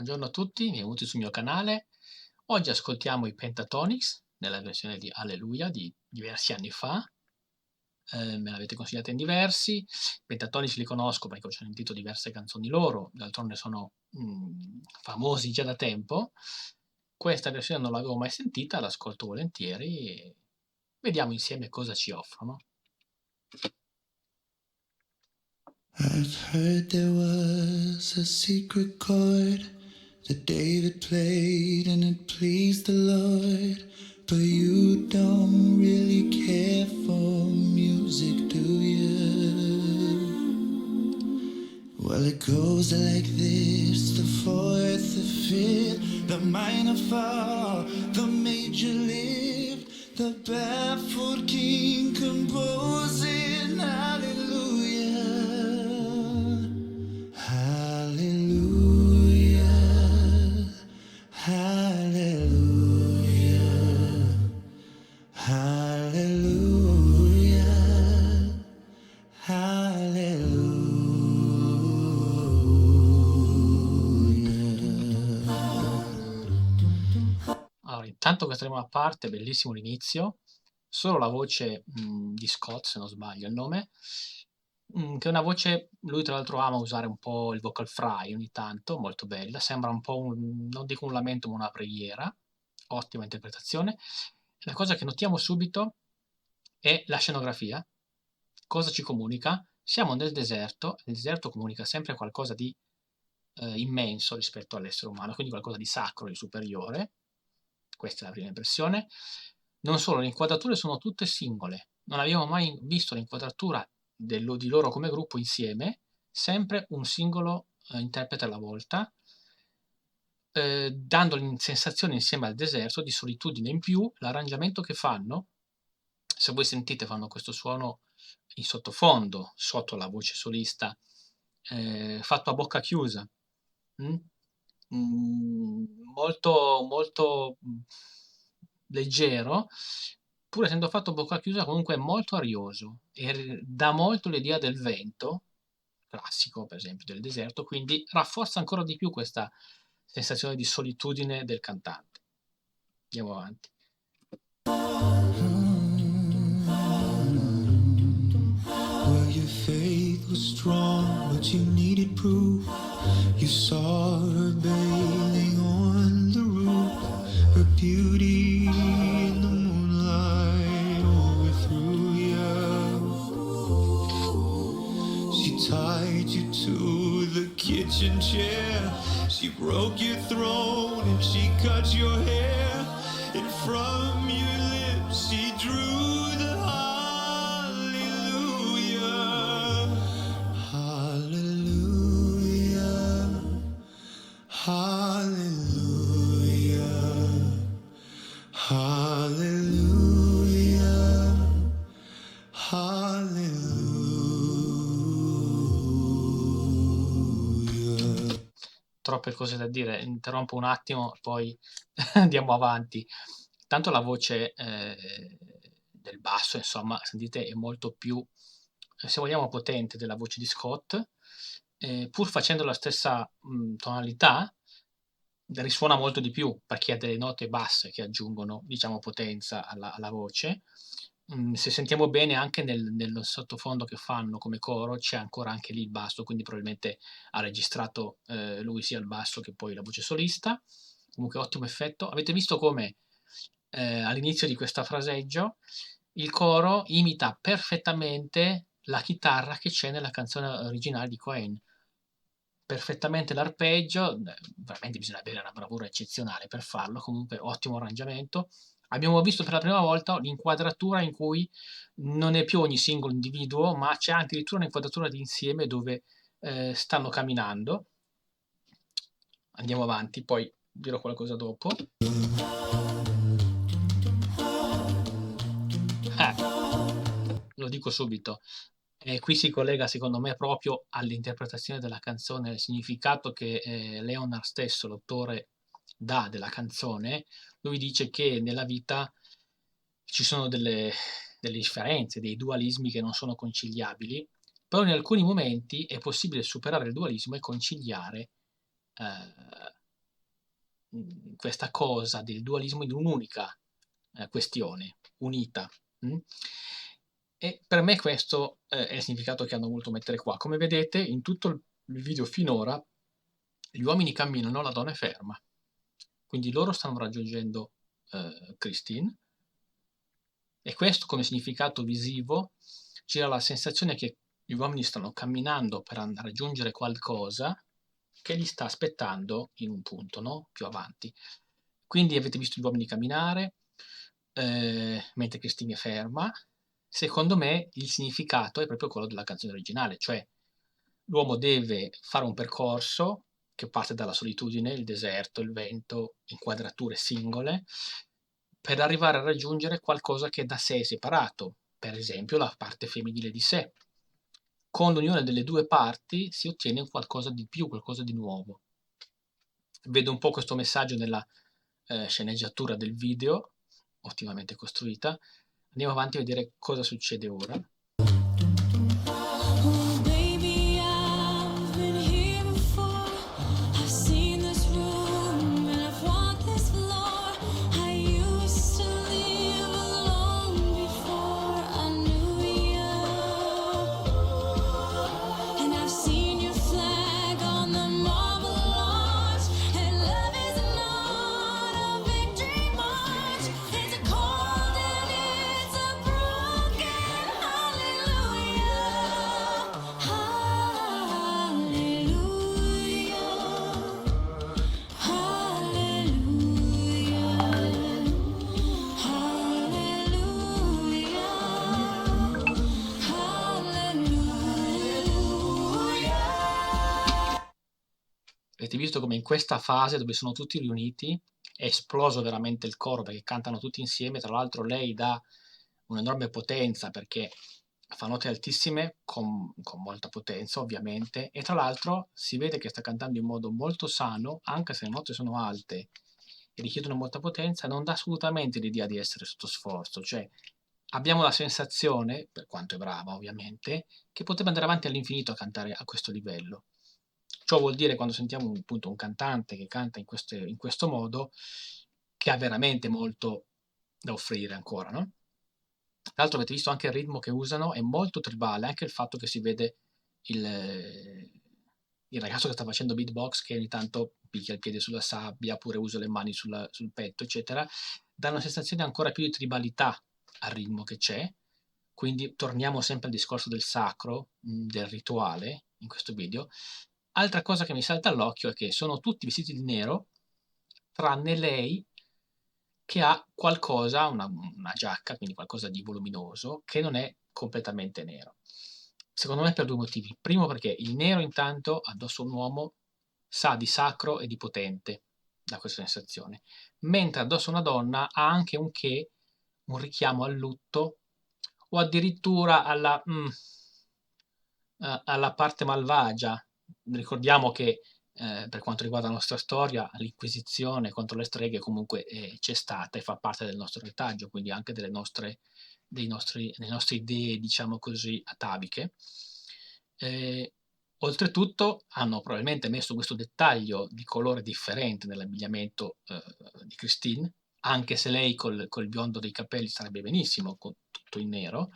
Buongiorno a tutti, benvenuti sul mio canale. Oggi ascoltiamo i Pentatonix nella versione di Alleluia di diversi anni fa. Me l'avete consigliata in diversi. I Pentatonix li conosco perché ho sentito diverse canzoni loro, d'altronde sono famosi già da tempo. Questa versione non l'avevo mai sentita, l'ascolto volentieri e vediamo insieme cosa ci offrono. I've heard there was a secret chord that David played and it pleased the Lord. But you don't really care for music, do you? Well, it goes like this: the fourth, the fifth, the minor fall, the major lift, the baffled king composing hallelujah. Hallelujah, hallelujah, hallelujah, hallelujah. Allora, intanto questa prima parte, bellissimo l'inizio, solo la voce di Scott, se non sbaglio il nome, che è una voce, lui tra l'altro ama usare un po' il vocal fry ogni tanto, molto bella, sembra un po' non dico un lamento, ma una preghiera, ottima interpretazione. La cosa che notiamo subito è la scenografia. Cosa ci comunica? Siamo nel deserto, il deserto comunica sempre qualcosa di immenso rispetto all'essere umano, quindi qualcosa di sacro, di superiore. Questa è la prima impressione. Non solo, le inquadrature sono tutte singole. Non abbiamo mai visto l'inquadratura di loro come gruppo insieme, sempre un singolo interprete alla volta, dando la sensazione insieme al deserto di solitudine in più. L'arrangiamento che fanno, se voi sentite, fanno questo suono in sottofondo, sotto la voce solista, fatto a bocca chiusa. Mm? Molto, molto leggero, pur essendo fatto a bocca chiusa, comunque è molto arioso e dà molto l'idea del vento classico, per esempio, del deserto, quindi rafforza ancora di più questa sensazione di solitudine del cantante. Andiamo avanti. Well, your faith was strong, but you needed proof. You saw her bathing on the roof, her beauty in the moonlight overthrew you. She tied you to the kitchen chair, she broke your throne and she cut your hair, and from your lips she drew the hallelujah. Hallelujah, hallelujah, hallelujah, hallelujah. Troppe cose da dire, interrompo un attimo, poi andiamo avanti. Tanto la voce del basso, insomma, sentite, è molto più, se vogliamo, potente della voce di Scott, pur facendo la stessa tonalità, risuona molto di più perché ha delle note basse che aggiungono, diciamo, potenza alla voce. Se sentiamo bene anche nello sottofondo che fanno come coro c'è ancora anche lì il basso, quindi probabilmente ha registrato lui sia il basso che poi la voce solista. Comunque ottimo effetto. Avete visto come all'inizio di questa fraseggio il coro imita perfettamente la chitarra che c'è nella canzone originale di Cohen. Perfettamente l'arpeggio, veramente bisogna avere una bravura eccezionale per farlo, comunque ottimo arrangiamento. Abbiamo visto per la prima volta l'inquadratura in cui non è più ogni singolo individuo, ma c'è addirittura un'inquadratura di insieme dove stanno camminando. Andiamo avanti, poi dirò qualcosa dopo. Lo dico subito. Qui si collega secondo me proprio all'interpretazione della canzone, il significato che Leonard stesso, l'autore, dà della canzone. Lui dice che nella vita ci sono delle differenze, dei dualismi che non sono conciliabili, però in alcuni momenti è possibile superare il dualismo e conciliare questa cosa del dualismo in un'unica questione, unita. E per me questo è il significato che hanno voluto mettere qua. Come vedete, in tutto il video finora, gli uomini camminano, la donna è ferma. Quindi loro stanno raggiungendo Christine, e questo come significato visivo ci dà la sensazione che gli uomini stanno camminando per raggiungere qualcosa che li sta aspettando in un punto, no? Più avanti. Quindi avete visto gli uomini camminare, mentre Christine è ferma. Secondo me il significato è proprio quello della canzone originale, cioè l'uomo deve fare un percorso che parte dalla solitudine, il deserto, il vento, inquadrature singole, per arrivare a raggiungere qualcosa che da sé è separato, per esempio la parte femminile di sé. Con l'unione delle due parti si ottiene qualcosa di più, qualcosa di nuovo. Vedo un po' questo messaggio nella sceneggiatura del video, ottimamente costruita. Andiamo avanti a vedere cosa succede ora. Oh, baby, I've been here before. I've seen this room and I've walked this floor. I used to live alone before I knew you. And I've seen your flag on the marble arch. And love is not a victory march. It's a cold and it's a broken hallelujah. Hallelujah. Hallelujah. Hallelujah. Avete visto come in questa fase dove sono tutti riuniti è esploso veramente il coro, perché cantano tutti insieme. Tra l'altro lei dà un'enorme potenza perché fa note altissime con molta potenza ovviamente, e tra l'altro si vede che sta cantando in modo molto sano, anche se le note sono alte e richiedono molta potenza. Non dà assolutamente l'idea di essere sotto sforzo, cioè abbiamo la sensazione, per quanto è brava ovviamente, che potrebbe andare avanti all'infinito a cantare a questo livello. Ciò vuol dire, quando sentiamo appunto un cantante che canta in questo modo, che ha veramente molto da offrire ancora, no? Tra l'altro avete visto anche il ritmo che usano, è molto tribale, anche il fatto che si vede il ragazzo che sta facendo beatbox, che ogni tanto picchia il piede sulla sabbia, oppure usa le mani sul petto, eccetera, dà una sensazione ancora più di tribalità al ritmo che c'è. Quindi torniamo sempre al discorso del sacro, del rituale in questo video. Altra cosa che mi salta all'occhio è che sono tutti vestiti di nero, tranne lei, che ha qualcosa, una giacca, quindi qualcosa di voluminoso, che non è completamente nero. Secondo me per due motivi. Primo, perché il nero intanto addosso a un uomo sa di sacro e di potente, da questa sensazione, mentre addosso a una donna ha anche un richiamo al lutto, o addirittura alla parte malvagia. Ricordiamo che per quanto riguarda la nostra storia, l'inquisizione contro le streghe comunque c'è stata e fa parte del nostro retaggio, quindi anche delle nostre idee, diciamo così, ataviche. Oltretutto hanno probabilmente messo questo dettaglio di colore differente nell'abbigliamento di Christine, anche se lei col biondo dei capelli starebbe benissimo con tutto in nero,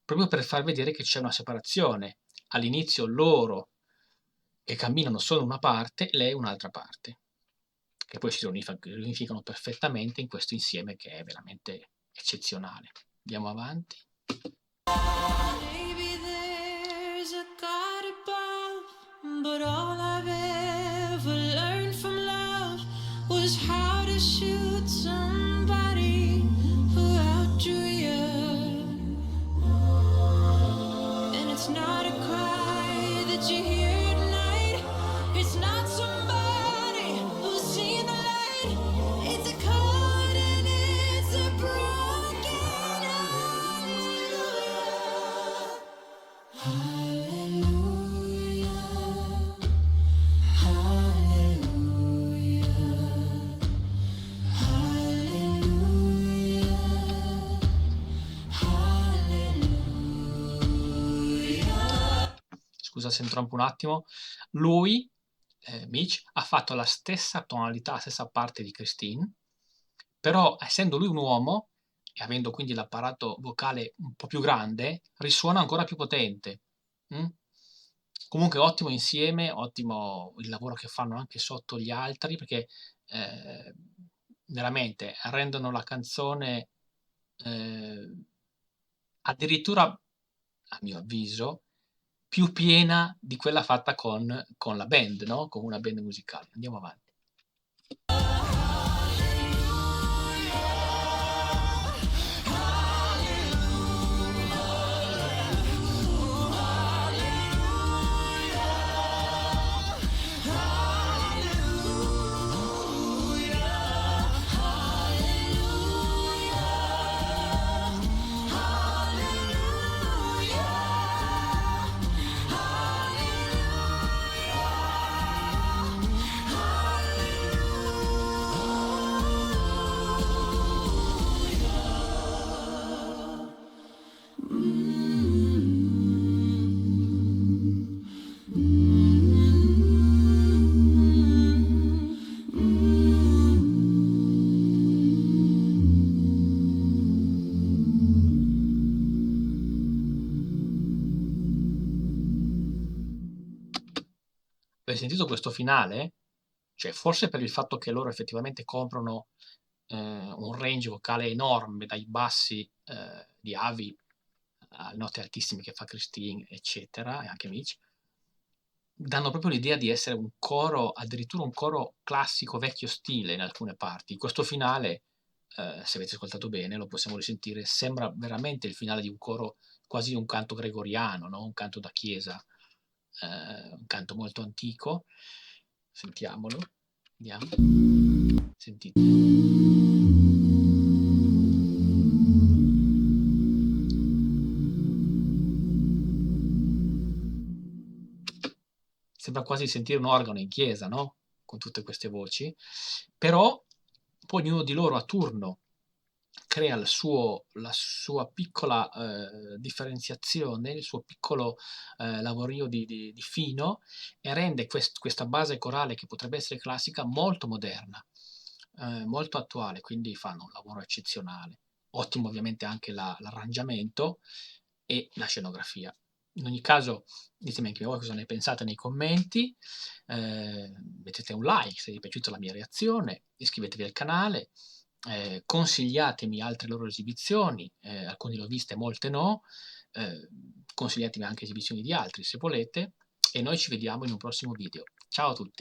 proprio per far vedere che c'è una separazione. All'inizio loro che camminano solo una parte, lei un'altra parte, che poi si riunificano perfettamente in questo insieme che è veramente eccezionale. Andiamo avanti. Maybe there's a God above, but all I've ever learned from love was how to shoot somebody who outdrew you. And it's not a cry that you hear tonight. It's not somebody who's seen the light. It's a chord and it's a broken hallelujah. Hallelujah. Hallelujah. Hallelujah. Scusa se interrompo un attimo. Lui Mitch ha fatto la stessa tonalità, la stessa parte di Christine, però essendo lui un uomo e avendo quindi l'apparato vocale un po' più grande, risuona ancora più potente. Mm? Comunque ottimo insieme, ottimo il lavoro che fanno anche sotto gli altri, perché eh, veramente rendono la canzone eh, addirittura, a mio avviso, più piena di quella fatta con la band, no? Con una band musicale. Andiamo avanti. Hai sentito questo finale? Cioè, forse per il fatto che loro effettivamente coprono un range vocale enorme, dai bassi di Avi alle note altissime che fa Christine, eccetera, e anche Mitch, danno proprio l'idea di essere un coro, addirittura un coro classico, vecchio stile in alcune parti. Questo finale, se avete ascoltato bene, lo possiamo risentire, sembra veramente il finale di un coro, quasi un canto gregoriano, no? Un canto da chiesa, un canto molto antico. Sentiamolo, vediamo. Sentite. Sembra quasi sentire un organo in chiesa, no? Con tutte queste voci. Però poi ognuno di loro a turno crea la sua piccola differenziazione, il suo piccolo lavorio di fino e rende questa base corale che potrebbe essere classica molto moderna, molto attuale, quindi fanno un lavoro eccezionale. Ottimo ovviamente anche l'arrangiamento e la scenografia. In ogni caso, ditemi anche voi cosa ne pensate nei commenti, mettete un like se vi è piaciuta la mia reazione, iscrivetevi al canale, consigliatemi altre loro esibizioni, alcune le ho viste, molte no, consigliatemi anche esibizioni di altri se volete e noi ci vediamo in un prossimo video. Ciao a tutti!